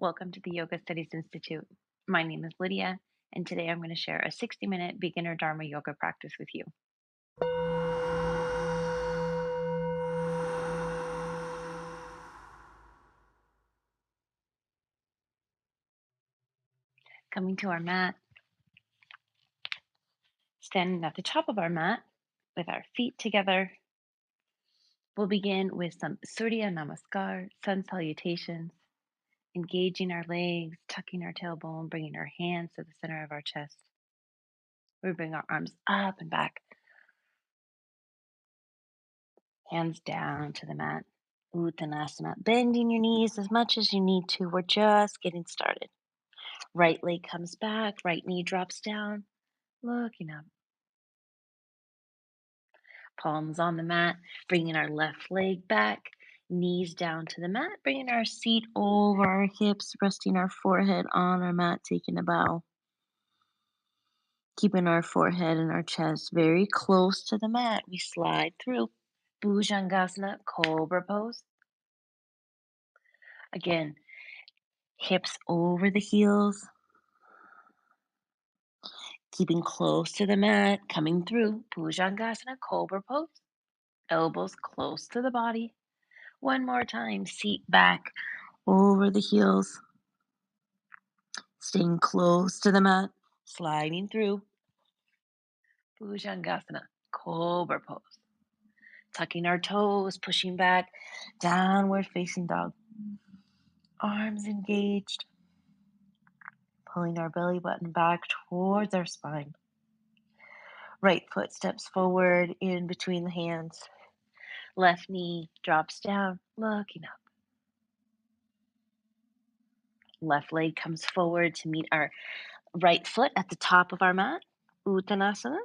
Welcome to the Yoga Studies Institute. My name is Lydia, and today I'm going to share a 60-minute beginner Dharma yoga practice with you. Coming to our mat, standing at the top of our mat with our feet together. We'll begin with some Surya Namaskar, sun salutations, engaging our legs, tucking our tailbone, bringing our hands to the center of our chest. We bring our arms up and back, hands down to the mat. Uttanasana, bending your knees as much as you need to. We're just getting started. Right leg comes back, right knee drops down, looking up. Palms on the mat, bringing our left leg back, knees down to the mat, bringing our seat over our hips, resting our forehead on our mat, taking a bow. Keeping our forehead and our chest very close to the mat, we slide through. Bhujangasana, cobra pose. Again, hips over the heels, keeping close to the mat, coming through. Bhujangasana, cobra pose. Elbows close to the body. One more time, seat back over the heels, staying close to the mat, sliding through. Bhujangasana, cobra pose. Tucking our toes, pushing back, downward facing dog. Arms engaged, pulling our belly button back towards our spine. Right foot steps forward in between the hands. Left knee drops down, looking up. Left leg comes forward to meet our right foot at the top of our mat. Uttanasana.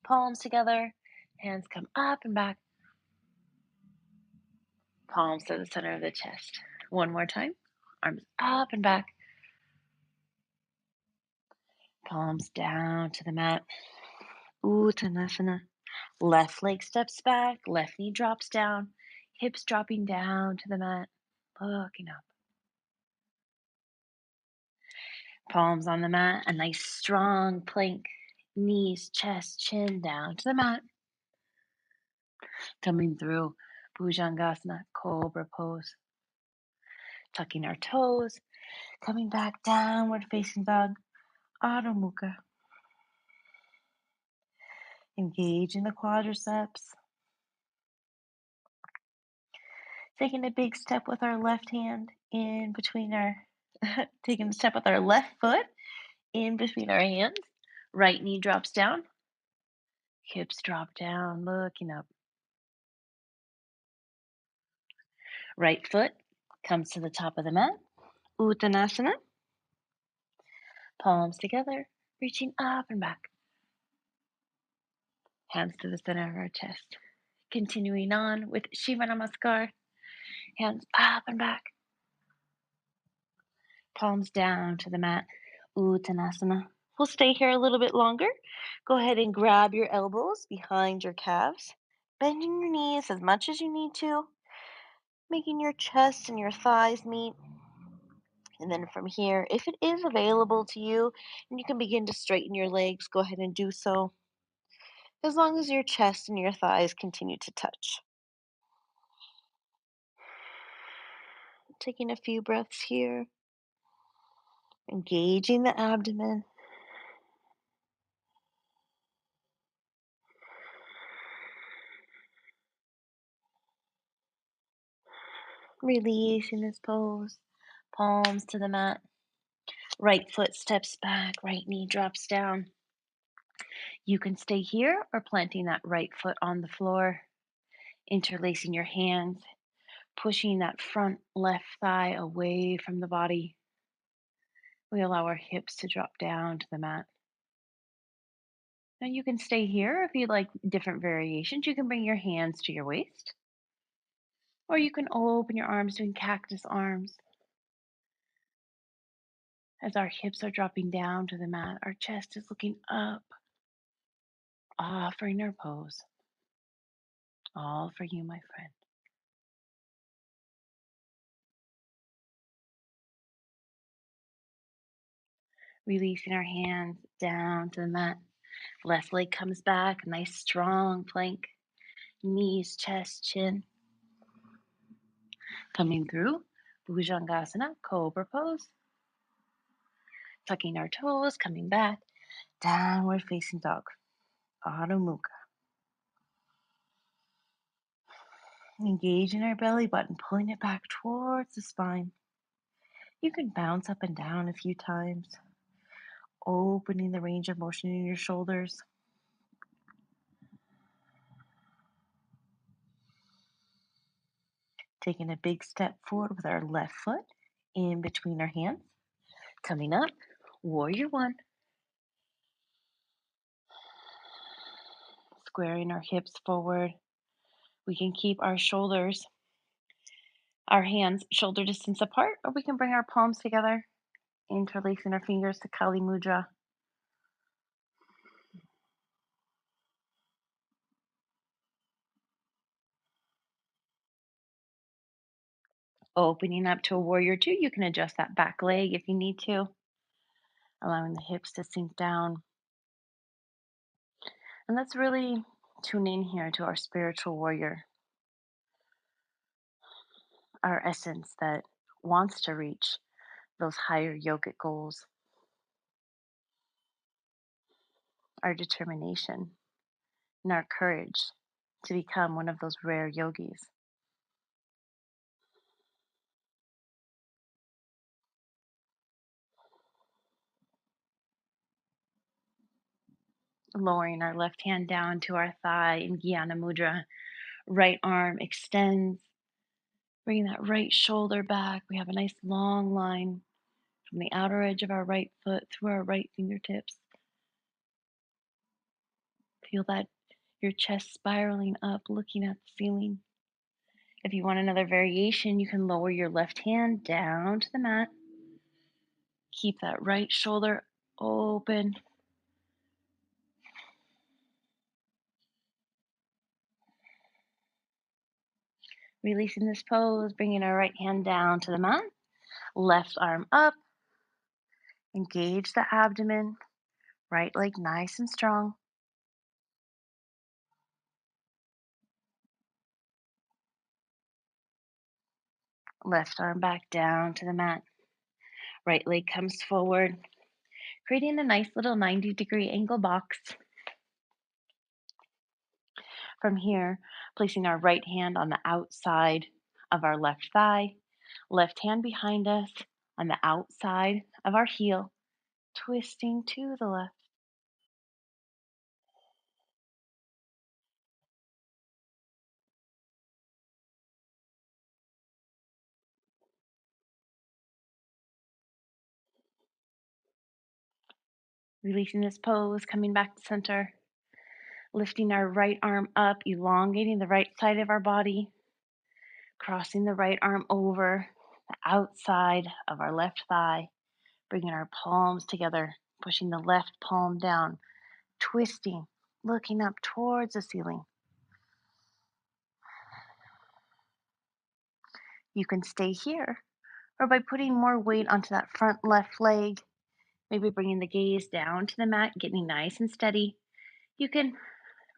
Palms together, hands come up and back. Palms to the center of the chest. One more time. Arms up and back. Palms down to the mat. Uttanasana. Left leg steps back, left knee drops down, hips dropping down to the mat, looking up. Palms on the mat, a nice strong plank, knees, chest, chin down to the mat. Coming through Bhujangasana, cobra pose. Tucking our toes, coming back downward facing dog, Adho Mukha. Engaging the quadriceps. Taking a big step with our left hand in between our, taking a step with our left foot in between our hands. Right knee drops down. Hips drop down, looking up. Right foot comes to the top of the mat. Uttanasana. Palms together, reaching up and back. Hands to the center of our chest. Continuing on with Shiva Namaskar. Hands up and back. Palms down to the mat. Uttanasana. We'll stay here a little bit longer. Go ahead and grab your elbows behind your calves. Bending your knees as much as you need to. Making your chest and your thighs meet. And then from here, if it is available to you and you can begin to straighten your legs, go ahead and do so. As long as your chest and your thighs continue to touch. Taking a few breaths here. Engaging the abdomen. Releasing this pose. Palms to the mat. Right foot steps back, right knee drops down. You can stay here or planting that right foot on the floor, interlacing your hands, pushing that front left thigh away from the body. We allow our hips to drop down to the mat. Now you can stay here if you'd like different variations. You can bring your hands to your waist, or you can open your arms doing cactus arms. As our hips are dropping down to the mat, our chest is looking up, offering our pose. All for you, my friend. Releasing our hands down to the mat. Left leg comes back, nice strong plank. Knees, chest, chin. Coming through, Bhujangasana, Cobra pose. Tucking our toes, coming back. Downward facing dog, Adho Mukha. Engaging our belly button, pulling it back towards the spine. You can bounce up and down a few times, opening the range of motion in your shoulders. Taking a big step forward with our left foot in between our hands. Coming up, Warrior One. Squaring our hips forward. We can keep our shoulders, our hands shoulder distance apart, or we can bring our palms together, interlacing our fingers to Kali Mudra. Opening up to a Warrior Two. You can adjust that back leg if you need to, allowing the hips to sink down. And let's really tune in here to our spiritual warrior, our essence that wants to reach those higher yogic goals, our determination, and our courage to become one of those rare yogis. Lowering our left hand down to our thigh in Jnana Mudra. Right arm extends, bringing that right shoulder back. We have a nice long line from the outer edge of our right foot through our right fingertips. Feel that your chest spiraling up, looking at the ceiling. If you want another variation, you can lower your left hand down to the mat. Keep that right shoulder open. Releasing this pose, bringing our right hand down to the mat. Left arm up. Engage the abdomen. Right leg nice and strong. Left arm back down to the mat. Right leg comes forward, creating a nice little 90-degree angle box. From here, placing our right hand on the outside of our left thigh, left hand behind us on the outside of our heel, twisting to the left. Releasing this pose, coming back to center, lifting our right arm up, elongating the right side of our body, crossing the right arm over the outside of our left thigh, bringing our palms together, pushing the left palm down, twisting, looking up towards the ceiling. You can stay here, or by putting more weight onto that front left leg, maybe bringing the gaze down to the mat, getting nice and steady, you can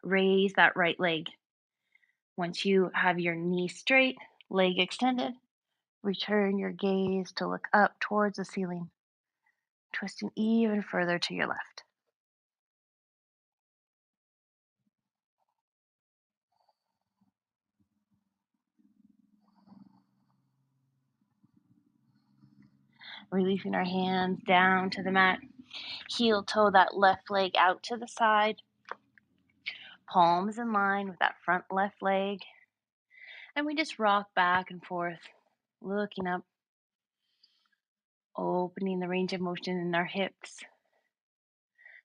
raise that right leg. Once you have your knee straight, leg extended, return your gaze to look up towards the ceiling, twisting even further to your left. Releasing our hands down to the mat, heel toe that left leg out to the side, palms in line with that front left leg, and we just rock back and forth, looking up, opening the range of motion in our hips,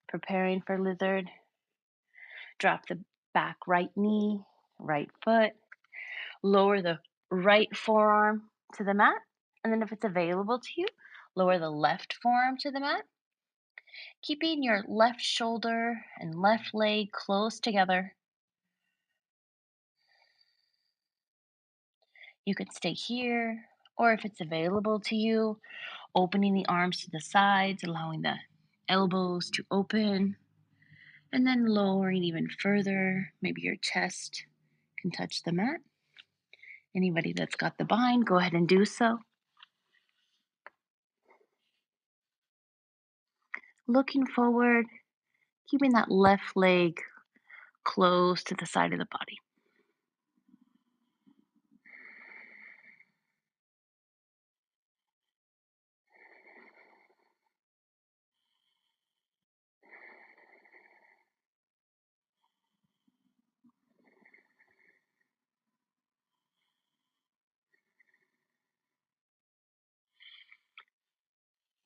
preparing for lizard. Drop the back right knee, right foot, lower the right forearm to the mat, and then if it's available to you, lower the left forearm to the mat, keeping your left shoulder and left leg close together. You could stay here, or if it's available to you, opening the arms to the sides, allowing the elbows to open, and then lowering even further. Maybe your chest can touch the mat. Anybody that's got the bind, go ahead and do so. Looking forward, keeping that left leg close to the side of the body.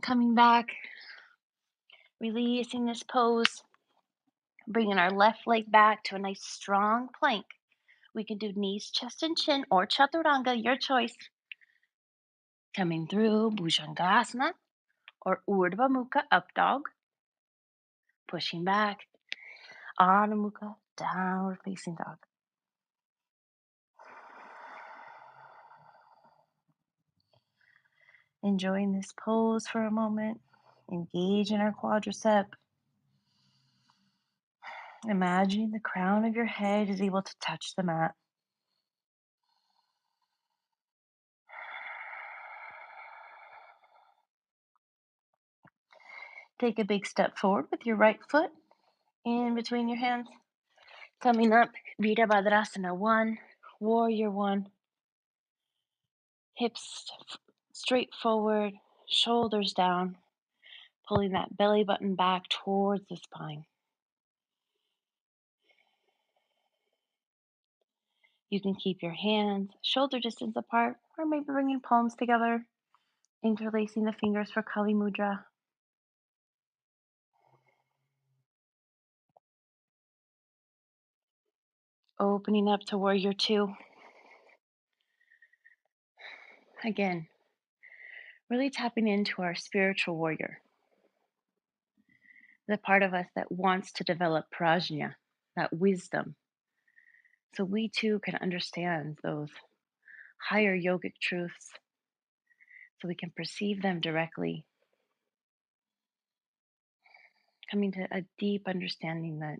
Coming back, releasing this pose, bringing our left leg back to a nice strong plank. We can do knees, chest, and chin, or chaturanga, your choice. Coming through Bhujangasana or Urdhva Mukha up dog. Pushing back, Adho Mukha, downward facing dog. Enjoying this pose for a moment. Engage in our quadricep. Imagining the crown of your head is able to touch the mat. Take a big step forward with your right foot in between your hands. Coming up, Virabhadrasana 1, Warrior 1. Hips straight forward, shoulders down, pulling that belly button back towards the spine. You can keep your hands shoulder distance apart, or maybe bringing palms together, interlacing the fingers for Kali Mudra. Opening up to Warrior 2. Again, really tapping into our spiritual warrior, the part of us that wants to develop prajna, that wisdom, so we too can understand those higher yogic truths, so we can perceive them directly, coming to a deep understanding that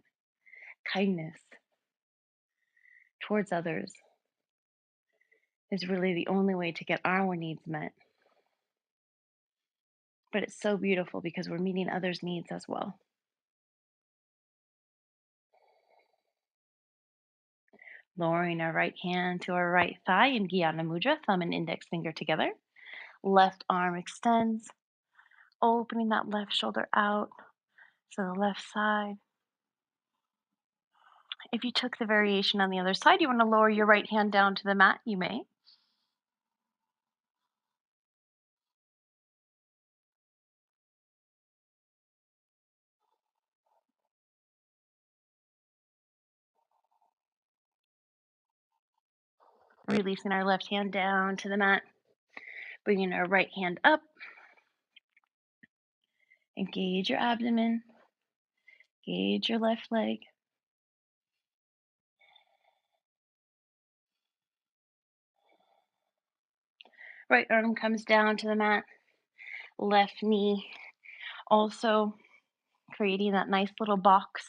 kindness towards others is really the only way to get our needs met. But it's so beautiful because we're meeting others' needs as well. Lowering our right hand to our right thigh in Jnana Mudra, thumb and index finger together. Left arm extends, opening that left shoulder out to the left side. If you took the variation on the other side, you want to lower your right hand down to the mat, you may. Releasing our left hand down to the mat, bringing our right hand up. Engage your abdomen, engage your left leg. Right arm comes down to the mat, left knee also creating that nice little box.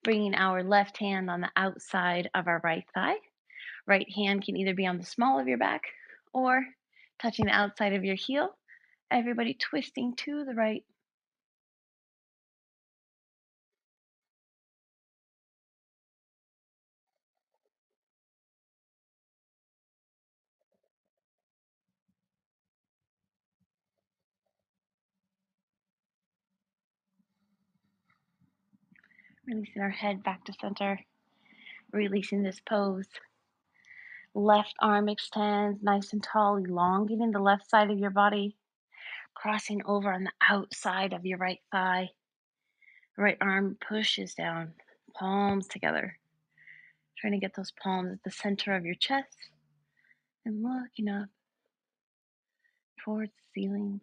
Bringing our left hand on the outside of our right thigh. Right hand can either be on the small of your back or touching the outside of your heel. Everybody twisting to the right. Releasing our head back to center. Releasing this pose. Left arm extends nice and tall, elongating the left side of your body. Crossing over on the outside of your right thigh. Right arm pushes down, palms together. Trying to get those palms at the center of your chest and looking up towards the ceiling.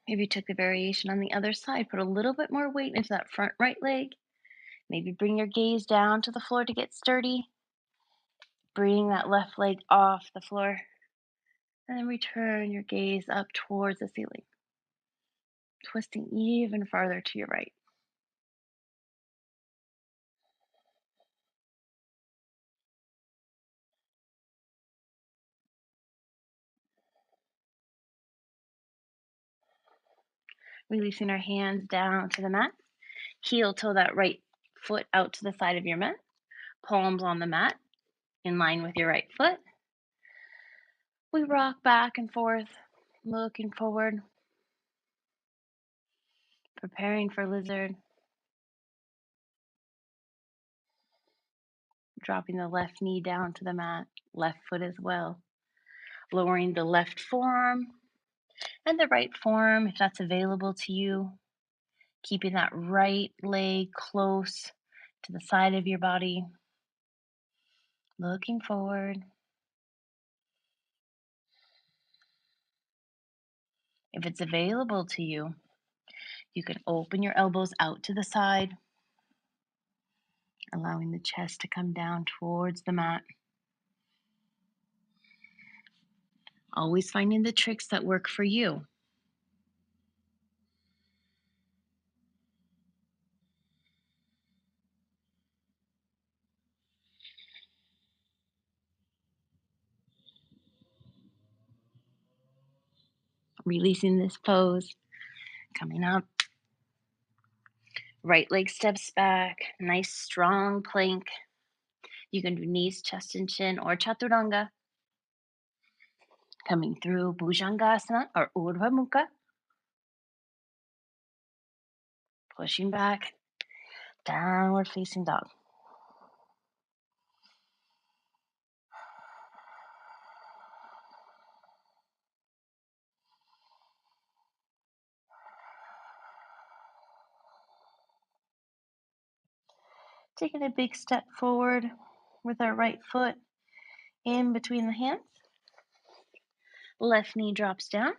Maybe you took the variation on the other side. Put a little bit more weight into that front right leg. Maybe bring your gaze down to the floor to get sturdy. Bring that left leg off the floor. And then return your gaze up towards the ceiling, twisting even farther to your right. Releasing our hands down to the mat. Heel toe that right foot out to the side of your mat. Palms on the mat in line with your right foot. We rock back and forth, looking forward, preparing for lizard, dropping the left knee down to the mat, left foot as well. Lowering the left forearm and the right forearm if that's available to you. Keeping that right leg close to the side of your body. Looking forward. If it's available to you, you can open your elbows out to the side, allowing the chest to come down towards the mat. Always finding the tricks that work for you. Releasing this pose, coming up. Right leg steps back, nice strong plank. You can do knees, chest, and chin, or chaturanga. Coming through Bhujangasana or Urdhva Mukha. Pushing back, downward facing dog. Taking a big step forward with our right foot in between the hands. Left knee drops down.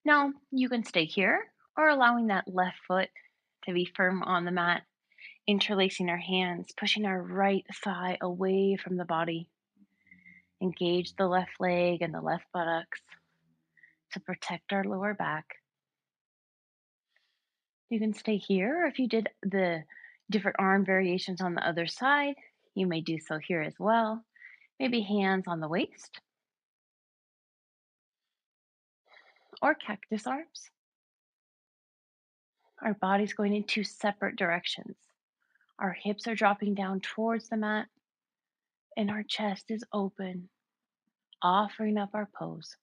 Now you can stay here or allowing that left foot to be firm on the mat, interlacing our hands, pushing our right thigh away from the body. Engage the left leg and the left buttocks to protect our lower back. You can stay here, or if you did the different arm variations on the other side, you may do so here as well. Maybe hands on the waist or cactus arms. Our body's going in two separate directions. Our hips are dropping down towards the mat, and our chest is open, offering up our pose.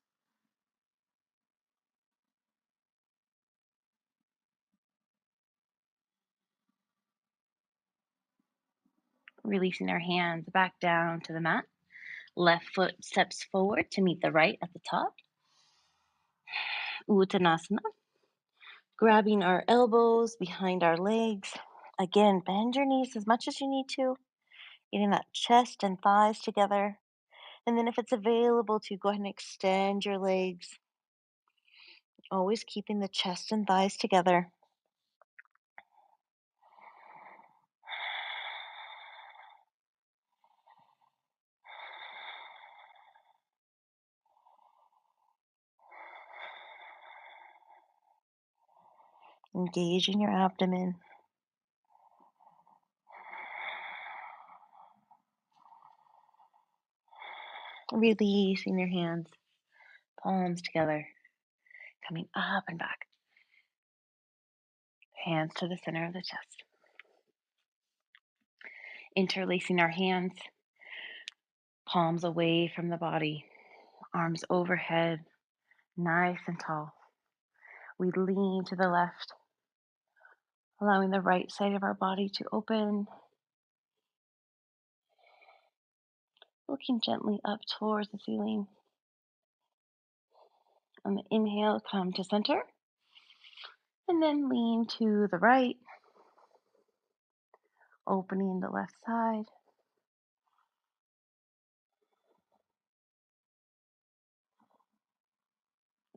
Releasing our hands back down to the mat. Left foot steps forward to meet the right at the top. Uttanasana. Grabbing our elbows behind our legs. Again, bend your knees as much as you need to, getting that chest and thighs together. And then if it's available to, go ahead and extend your legs. Always keeping the chest and thighs together. Engaging your abdomen. Releasing your hands, palms together, coming up and back. Hands to the center of the chest. Interlacing our hands, palms away from the body, arms overhead, nice and tall. We lean to the left, allowing the right side of our body to open, looking gently up towards the ceiling. On the inhale, come to center, and then lean to the right, opening the left side.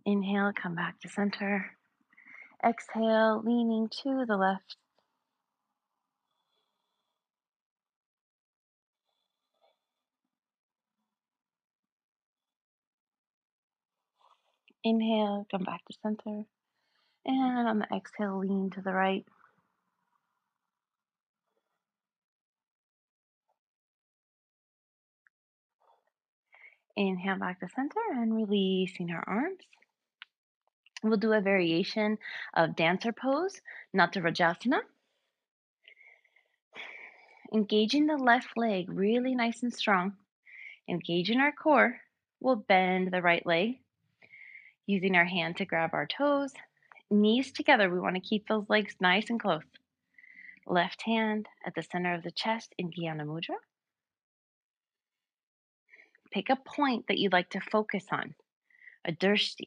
Inhale, come back to center. Exhale, leaning to the left. Inhale, come back to center. And on the exhale, lean to the right. Inhale back to center and releasing our arms. We'll do a variation of dancer pose, Natarajasana. Engaging the left leg really nice and strong. Engaging our core. We'll bend the right leg using our hand to grab our toes. Knees together. We want to keep those legs nice and close. Left hand at the center of the chest in Dhyana Mudra. Pick a point that you'd like to focus on, a drishti.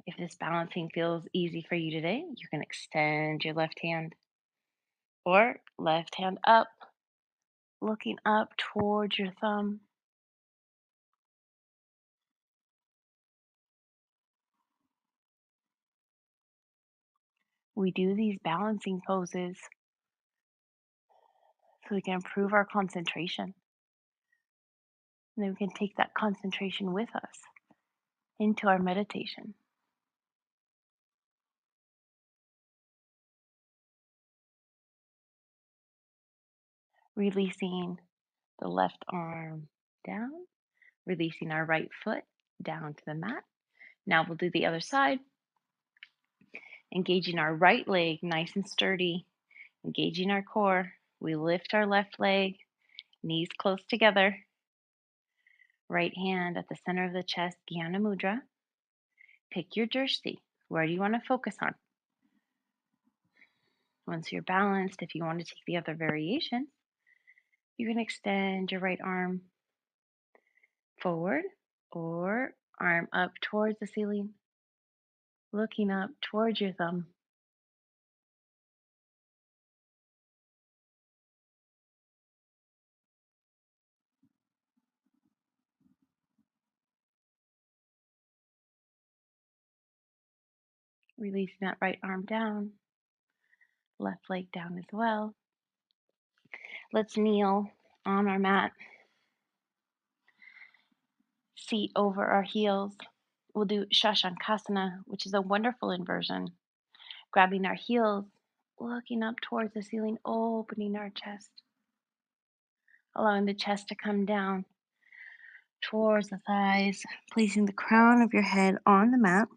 If this balancing feels easy for you today, you can extend your left hand or left hand up, looking up towards your thumb. We do these balancing poses so we can improve our concentration. And then we can take that concentration with us into our meditation. Releasing the left arm down, releasing our right foot down to the mat. Now we'll do the other side. Engaging our right leg nice and sturdy, engaging our core. We lift our left leg, knees close together. Right hand at the center of the chest, Dhyana Mudra. Pick your drishti. Where do you want to focus on? Once you're balanced, if you want to take the other variation, you can extend your right arm forward or arm up towards the ceiling, looking up towards your thumb. Releasing that right arm down, left leg down as well. Let's kneel on our mat, feet over our heels. We'll do Shashankasana, which is a wonderful inversion. Grabbing our heels, looking up towards the ceiling, opening our chest, allowing the chest to come down towards the thighs, placing the crown of your head on the mat,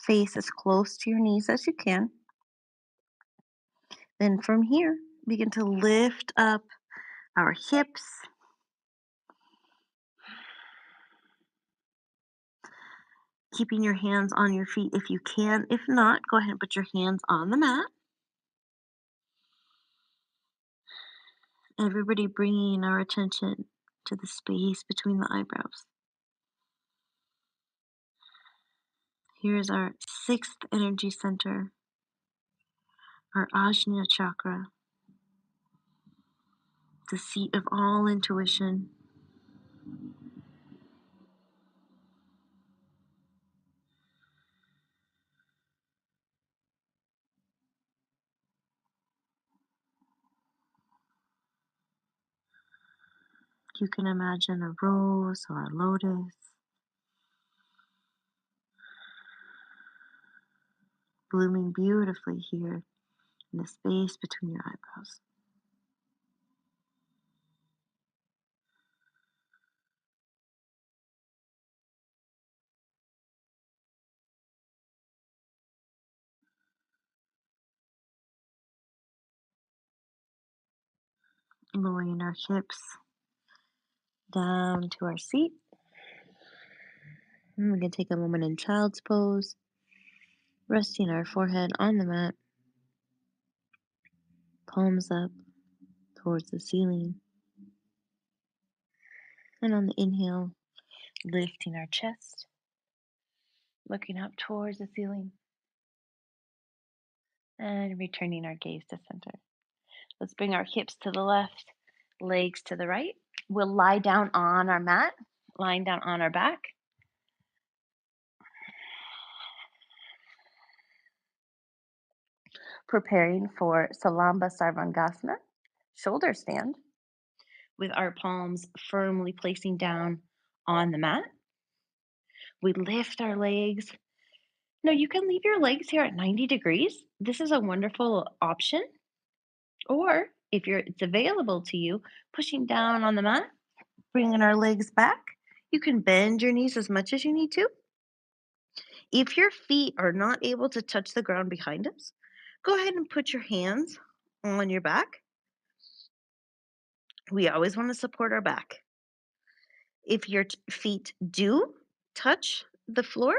face as close to your knees as you can. Then from here, begin to lift up our hips, keeping your hands on your feet if you can. If not, go ahead and put your hands on the mat. Everybody bringing our attention to the space between the eyebrows. Here's our sixth energy center, our Ajna chakra, the seat of all intuition. You can imagine a rose or a lotus blooming beautifully here in the space between your eyebrows. Lowering our hips down to our seat. And we're going to take a moment in child's pose, resting our forehead on the mat, palms up towards the ceiling. And on the inhale, lifting our chest, looking up towards the ceiling, and returning our gaze to center. Let's bring our hips to the left, legs to the right. We'll lie down on our mat, lying down on our back. Preparing for Salamba Sarvangasana, shoulder stand, with our palms firmly placing down on the mat. We lift our legs. No, you can leave your legs here at 90 degrees. This is a wonderful option. Or if it's available to you, pushing down on the mat, bringing our legs back. You can bend your knees as much as you need to. If your feet are not able to touch the ground behind us, go ahead and put your hands on your back. We always want to support our back. If your feet do touch the floor,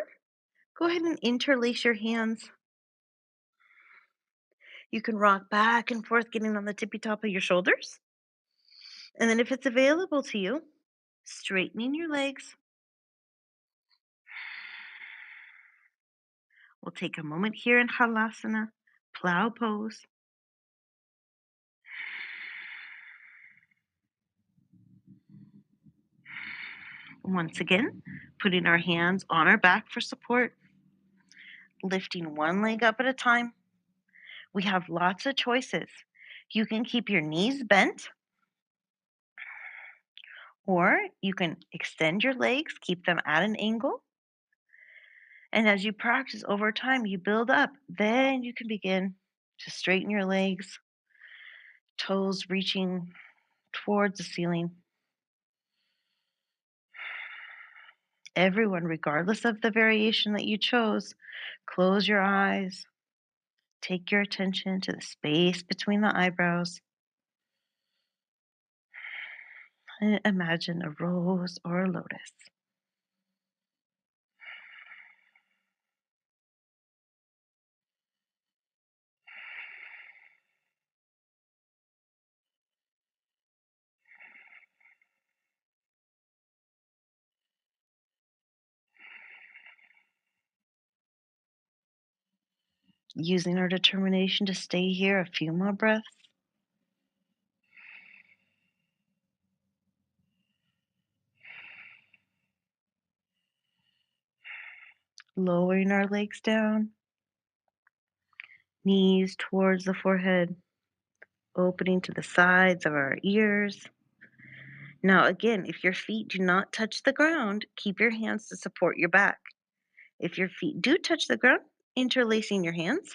go ahead and interlace your hands. You can rock back and forth, getting on the tippy top of your shoulders. And then if it's available to you, straightening your legs. We'll take a moment here in Halasana, plow pose. Once again, putting our hands on our back for support, lifting one leg up at a time. We have lots of choices. You can keep your knees bent, or you can extend your legs, keep them at an angle. And as you practice over time, you build up. Then you can begin to straighten your legs, toes reaching towards the ceiling. Everyone, regardless of the variation that you chose, close your eyes. Take your attention to the space between the eyebrows. And imagine a rose or a lotus. Using our determination to stay here a few more breaths. Lowering our legs down, knees towards the forehead, opening to the sides of our ears. Now, again, if your feet do not touch the ground, keep your hands to support your back. If your feet do touch the ground, interlacing your hands.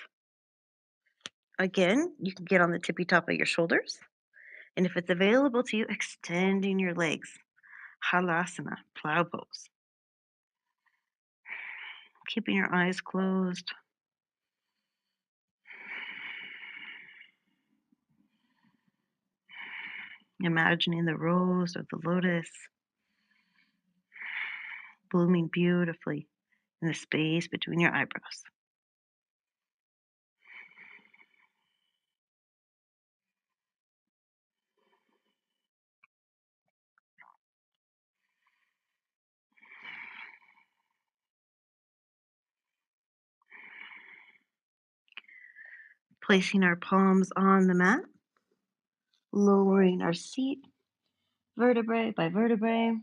Again, you can get on the tippy top of your shoulders. And if it's available to you, extending your legs. Halasana, plow pose. Keeping your eyes closed. Imagining the rose or the lotus blooming beautifully in the space between your eyebrows. Placing our palms on the mat, lowering our seat vertebrae by vertebrae,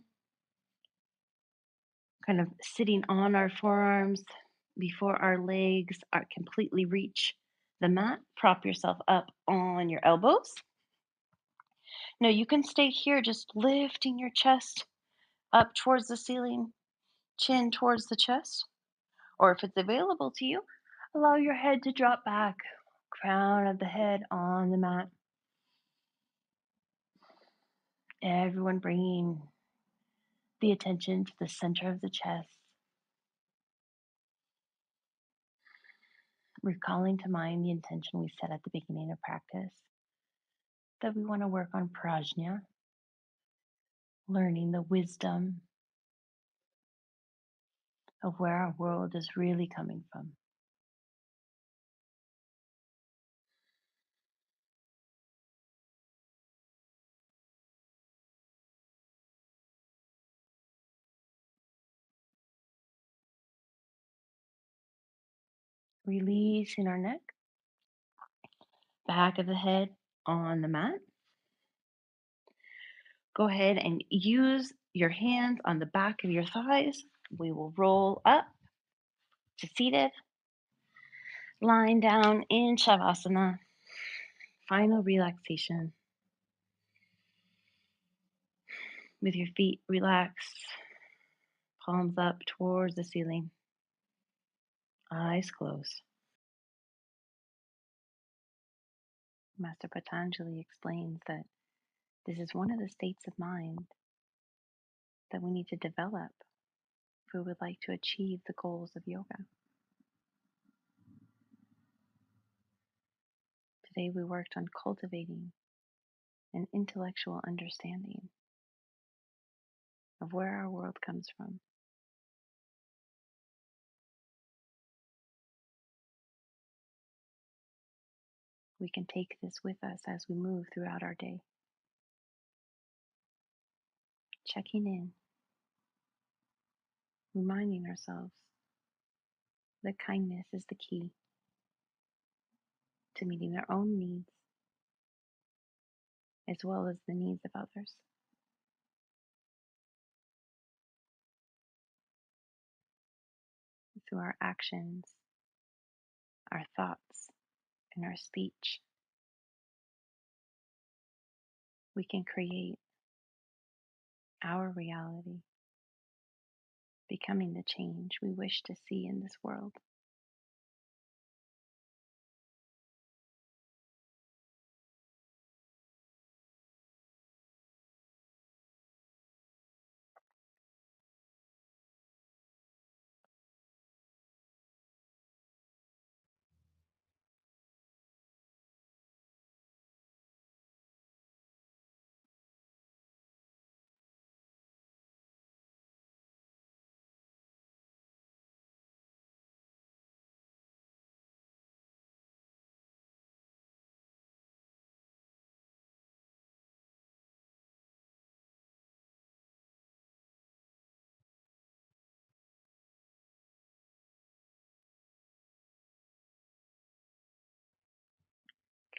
kind of sitting on our forearms before our legs are completely reach the mat. Prop yourself up on your elbows. Now you can stay here just lifting your chest up towards the ceiling, chin towards the chest. Or if it's available to you, allow your head to drop back, crown of the head on the mat. Everyone bringing the attention to the center of the chest, recalling to mind the intention we set at the beginning of practice, that we want to work on prajna, learning the wisdom of where our world is really coming from. Releasing our neck, back of the head on the mat. Go ahead and use your hands on the back of your thighs. We will roll up to seated, lying down in Shavasana. Final relaxation. With your feet relaxed, Palms up towards the ceiling, eyes closed. Master Patanjali explains that this is one of the states of mind that we need to develop if we would like to achieve the goals of yoga. Today we worked on cultivating an intellectual understanding of where our world comes from. We can take this with us as we move throughout our day, checking in, reminding ourselves that kindness is the key to meeting our own needs as well as the needs of others. Through our actions, our thoughts, and our speech, we can create our reality, becoming the change we wish to see in this world.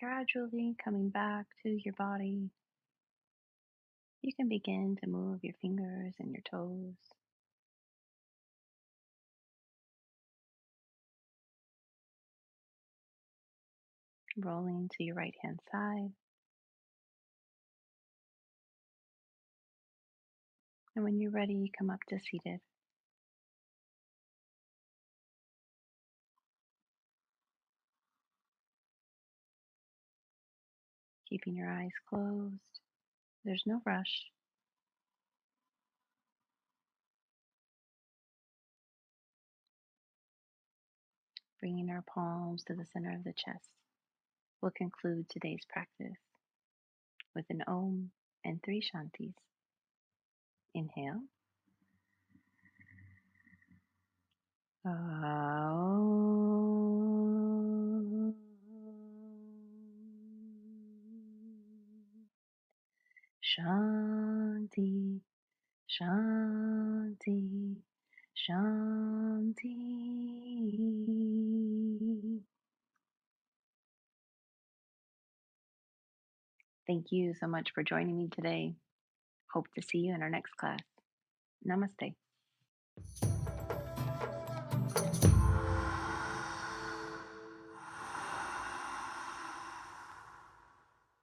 Gradually coming back to your body, you can begin to move your fingers and your toes. Rolling to your right hand side. And when you're ready, come up to seated. Keeping your eyes closed. There's no rush. Bringing our palms to the center of the chest. We'll conclude today's practice with an Om and 3 Shantis. Inhale. Aum. Shanti, Shanti, Shanti. Thank you so much for joining me today. Hope to see you in our next class. Namaste.